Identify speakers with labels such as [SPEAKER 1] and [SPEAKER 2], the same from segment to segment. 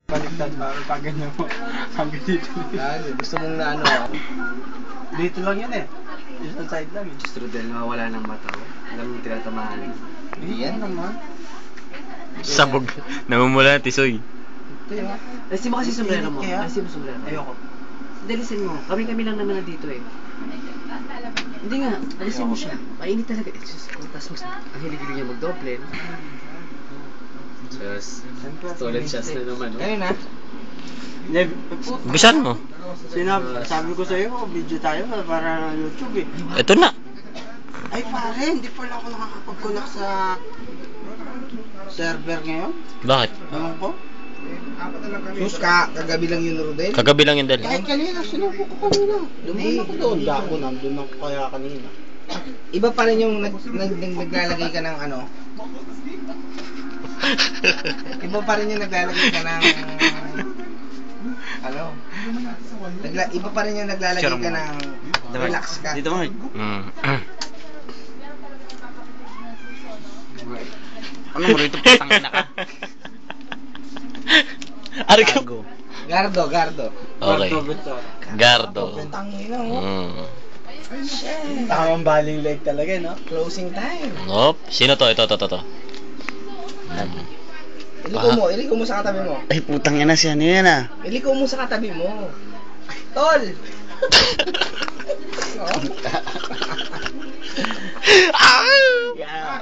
[SPEAKER 1] Baliktad para pag ganyan mo. Hanggang dito.
[SPEAKER 2] Gusto mong na ano?
[SPEAKER 1] Dito lang yan eh. Isang side lang eh.
[SPEAKER 2] Strudel, mawawala ng mata. Alam mo, tinatamahan.
[SPEAKER 1] Hindi yan naman.
[SPEAKER 3] Sabog. Namumula na tisoy.
[SPEAKER 1] Ito yun.
[SPEAKER 2] Alisin mo kasi sombrero mo.
[SPEAKER 1] Kaya?
[SPEAKER 2] Alisin mo sombrero.
[SPEAKER 1] Ayoko.
[SPEAKER 2] Dalisin mo. Kami lang naman na dito eh. Hindi nga. Alisin mo siya. Mainit talaga. Tapos mas ang hilig-hilig niya magdoble. Just stolen shots na naman. No? Ayun na.
[SPEAKER 3] Bisan mo.
[SPEAKER 1] Sabi ko sa'yo, video tayo para YouTube eh.
[SPEAKER 3] Ito na.
[SPEAKER 1] Ay pare, hindi pala ako nakakapag-connect sa server ngayon.
[SPEAKER 3] Bakit?
[SPEAKER 1] Ewan ko.
[SPEAKER 2] Sus kagabi lang yun, Rodel.
[SPEAKER 3] Kagabi lang yun dahil.
[SPEAKER 1] Kahit kanina, sinubo ko kanina. Dumaan ako doon. Dako, nandun ako kaya kanina.
[SPEAKER 2] Iba pa rin yung naglalagay ka ng ano. Iba pa rin yung naglalagay ka ng ano. Iba pa rin yung naglalagay ka ng relax ka.
[SPEAKER 1] Dito mo.
[SPEAKER 3] Ano mo rito? Patangin na ka. Argo.
[SPEAKER 2] Gardo.
[SPEAKER 3] Okay. Gardo.
[SPEAKER 2] Tangin na mo.
[SPEAKER 1] Tamang baling leg talaga, no?
[SPEAKER 2] Closing time.
[SPEAKER 3] Nope. Sino to? Ito.
[SPEAKER 2] Iliko mo sa katabi mo.
[SPEAKER 3] Ay, putang ina siya. Ano yan ah?
[SPEAKER 2] Iliko mo sa katabi mo. Tol!
[SPEAKER 3] Yeah.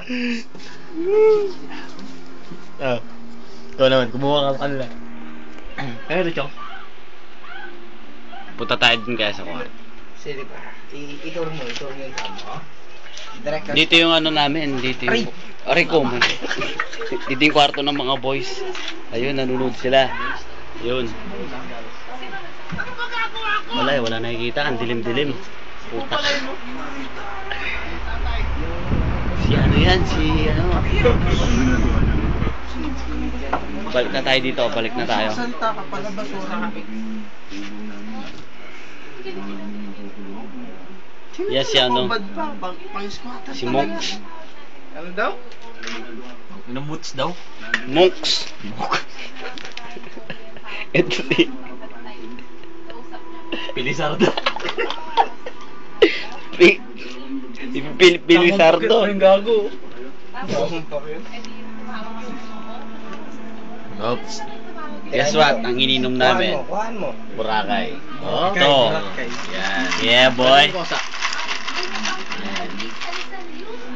[SPEAKER 3] Ikaw naman, kumuha ka sa kanila. Ano, Chok? Punta tayo din kaya sa kwarto.
[SPEAKER 2] Sige ba? Itur mo yung kamo.
[SPEAKER 3] Dito yung ano namin, dito yung... Aray ko mo. Dito yung kwarto ng mga boys. Ayun, nanonood sila. Ayun. Wala nakikita. Ang dilim-dilim. Puta. Si ano yan? Si ano? Balik na tayo dito. Balik na tayo.
[SPEAKER 1] Salta ka pala, basura ka.
[SPEAKER 3] Yes, si ano? Si Monks.
[SPEAKER 2] Ano daw?
[SPEAKER 3] Inamuts daw? Monks. Ito si... Pilisardo. Pilisardo.
[SPEAKER 1] Ang gago.
[SPEAKER 3] Oops. Guess what? Ang ininom namin.
[SPEAKER 2] Kuhaan mo.
[SPEAKER 3] Boracay.
[SPEAKER 1] Oh,
[SPEAKER 3] Ito. Yan. Yeah, boy.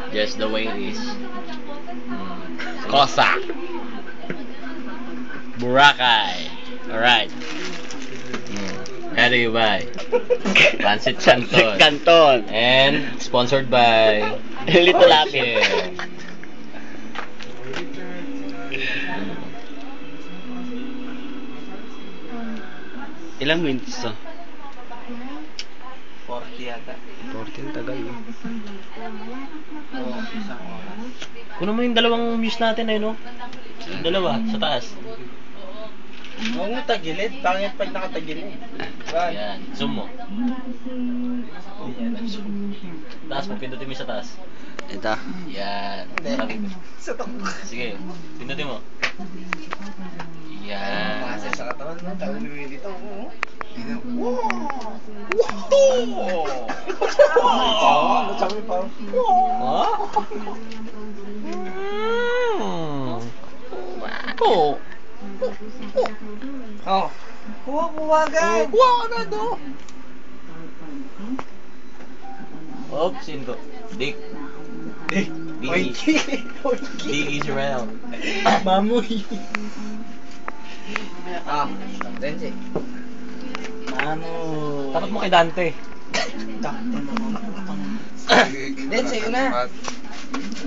[SPEAKER 3] Just the way it is. Cossack. Boracay. Alright. Ready, bye. Pancit Canton. And sponsored by Little Lapi. Ilang minutes to?
[SPEAKER 1] 40 yata.
[SPEAKER 3] 14 tagal eh.
[SPEAKER 1] Oo, isang oras.
[SPEAKER 3] Kuno mo yung dalawang views natin eh, no? Dalawa, sa taas.
[SPEAKER 1] Huwag mo tagilid. Pangit pag nakatagilid.
[SPEAKER 3] Yan, zoom mo. Taas mo, pindutin mo sa taas. Ito. Yan.
[SPEAKER 2] Sa takbo.
[SPEAKER 3] Sige, pindutin mo. Yan.
[SPEAKER 2] Kasi sa katawan mo, tawag mo dito.
[SPEAKER 1] Sabi pa.
[SPEAKER 2] Kuha agad.
[SPEAKER 1] Kuha agad oh.
[SPEAKER 3] Oops, sino to? Dick. Dick Israel.
[SPEAKER 1] Mamoy.
[SPEAKER 2] Dense.
[SPEAKER 1] Ano?
[SPEAKER 3] Tapat mo kay Dante.
[SPEAKER 2] Dense, yun na.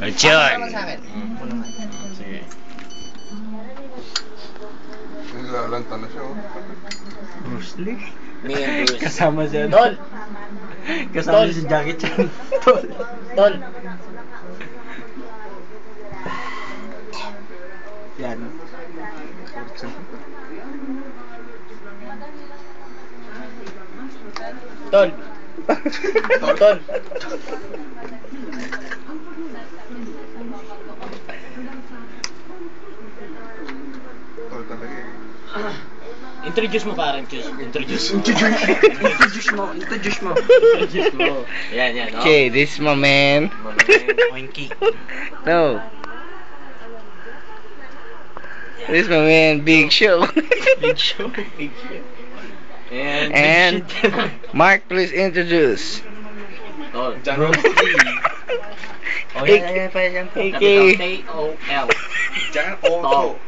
[SPEAKER 3] Richard.
[SPEAKER 2] Naman sa akin.
[SPEAKER 3] Sige.
[SPEAKER 4] Lalanta na siya, oh.
[SPEAKER 1] Bruce Lee.
[SPEAKER 3] Me and Bruce.
[SPEAKER 1] Kasama siya.
[SPEAKER 2] Tol!
[SPEAKER 1] Kasama siya si Jackie Chan.
[SPEAKER 2] Tol!
[SPEAKER 1] Yan.
[SPEAKER 2] Tol! Tol!
[SPEAKER 4] Tol talaga eh.
[SPEAKER 2] Introduce mo parang Introduce mo. Introduce mo. Yan. Oh.
[SPEAKER 3] Okay, this is my man.
[SPEAKER 2] Oinky.
[SPEAKER 3] No. This is my man, Big Show.
[SPEAKER 2] Big show.
[SPEAKER 3] And Mark, please introduce.
[SPEAKER 2] Oh,
[SPEAKER 4] Bro.
[SPEAKER 2] Oh,
[SPEAKER 3] AK.
[SPEAKER 2] yan pa yan.
[SPEAKER 3] AK.
[SPEAKER 2] K-O-L.
[SPEAKER 4] Diyan, auto.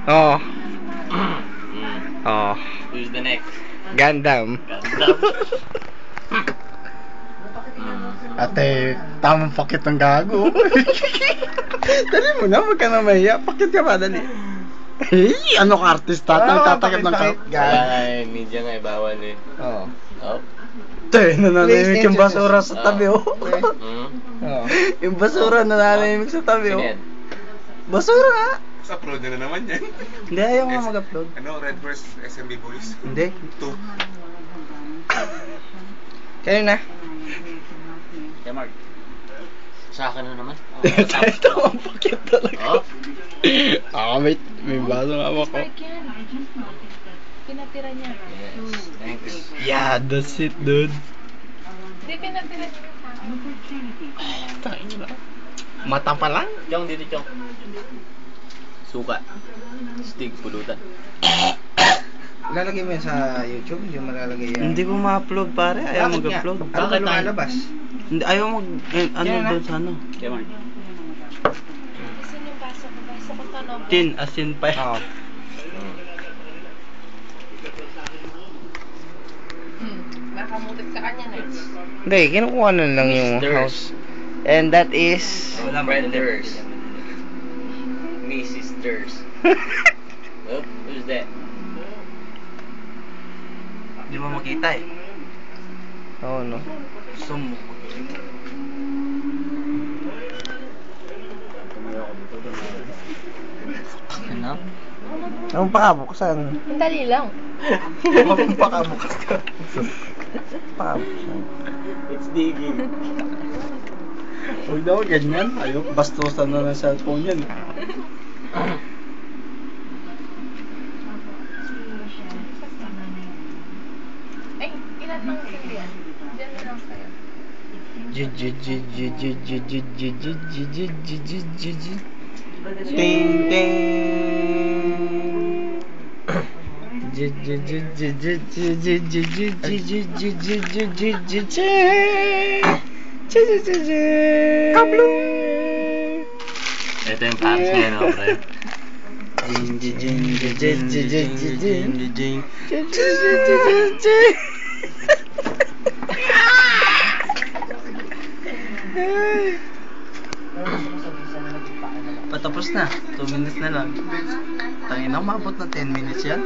[SPEAKER 3] Oh. Oh.
[SPEAKER 2] Who's the next?
[SPEAKER 3] Gundam.
[SPEAKER 1] Ate, tamang pakit ng gago. Dali mo na, wag ka na mahiya. Pakit ka ba, dali. Hey, ano ka artista? Nagtatakip ng
[SPEAKER 2] Wala
[SPEAKER 1] gago.
[SPEAKER 2] nga media nga bawal eh.
[SPEAKER 1] Oo.
[SPEAKER 2] Oh.
[SPEAKER 1] Te, nananahimik yung
[SPEAKER 3] Please
[SPEAKER 1] basura sa tabi, oh.
[SPEAKER 3] Oh.
[SPEAKER 1] Yung basura nananahimik sa tabi, oh.
[SPEAKER 2] Sino yan?
[SPEAKER 1] Basura nga.
[SPEAKER 4] Sa upload na naman yan.
[SPEAKER 1] Hindi, ayaw nga mag-upload.
[SPEAKER 4] Ano, Red vs. SMB Boys?
[SPEAKER 1] Hindi.
[SPEAKER 4] 2.
[SPEAKER 3] Kayo na.
[SPEAKER 2] Yeah, Mark. Sa akin na naman.
[SPEAKER 1] Tamang pakit talaga.
[SPEAKER 2] Oh.
[SPEAKER 1] May baso nga ako.
[SPEAKER 5] Spark yan. Pinatira niya.
[SPEAKER 2] Yes. Thanks.
[SPEAKER 1] Yeah, that's it, dude.
[SPEAKER 5] Hindi, pinatira niya sa akin.
[SPEAKER 1] Tayo na. Mata pa lang?
[SPEAKER 2] Chong, dito Chong. Suka. Stig, pulutan.
[SPEAKER 1] Lalagay mo yan sa YouTube, hindi mo malalagay yan.
[SPEAKER 6] Hindi ko ma-upload pare, ayaw
[SPEAKER 1] Bakit
[SPEAKER 6] mag-upload.
[SPEAKER 1] nga? Ano
[SPEAKER 2] Bakit
[SPEAKER 1] ba
[SPEAKER 2] tayo?
[SPEAKER 1] lumalabas?
[SPEAKER 6] Hindi, ayaw mag, ano
[SPEAKER 1] Yan na.
[SPEAKER 6] doon sa ano.
[SPEAKER 2] Yeah, Mark.
[SPEAKER 5] Asan yung baso ko? Baso ko to, no?
[SPEAKER 6] Tin, asin pa.
[SPEAKER 1] Oo.
[SPEAKER 5] Nakamutot sa kanya na.
[SPEAKER 3] Hindi, kinukuha na lang yung
[SPEAKER 2] Sisters.
[SPEAKER 3] house. And that is...
[SPEAKER 2] Frienders. Me sisters. Oh, who's that?
[SPEAKER 6] Hindi mo makita eh.
[SPEAKER 3] Oh, no.
[SPEAKER 6] Gusto mo makita. Ano?
[SPEAKER 1] Anong pakabuksan?
[SPEAKER 5] Ang dali lang.
[SPEAKER 1] Anong pakabukas ka? Pakabuksan.
[SPEAKER 2] It's digging.
[SPEAKER 1] Huwag daw ganyan. Ayok, bastusan na ng cellphone yan.
[SPEAKER 5] Ay, ilan lang sila yan? Diyan na lang kayo.
[SPEAKER 1] Ting, ting.
[SPEAKER 2] Ito yung pares niya, no, pre?
[SPEAKER 6] Patapos na, 2 minutes na lang. Tangina, umabot na 10 minutes yan.